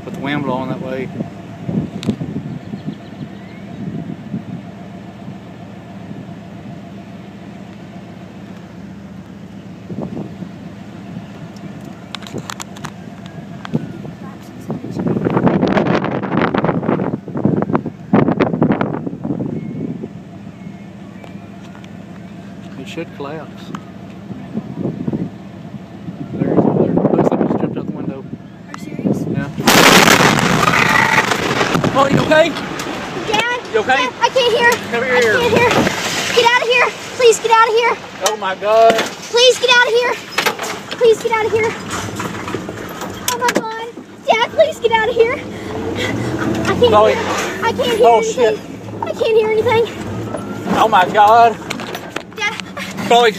with the wind blowing that way. It should collapse. There. Looks like it just jumped out the window. Are you serious? Yeah. Oh, you okay? Dad? You okay? Dad, I can't hear. Come here. I can't hear. Get out of here. Please get out of here. Oh my God. Please get out of here. Please get out of here. Oh my God. Dad, please get out of here. I can't Chloe. hear. I can't hear Oh, anything. shit. I can't hear anything. Oh my God. Dad. Chloe.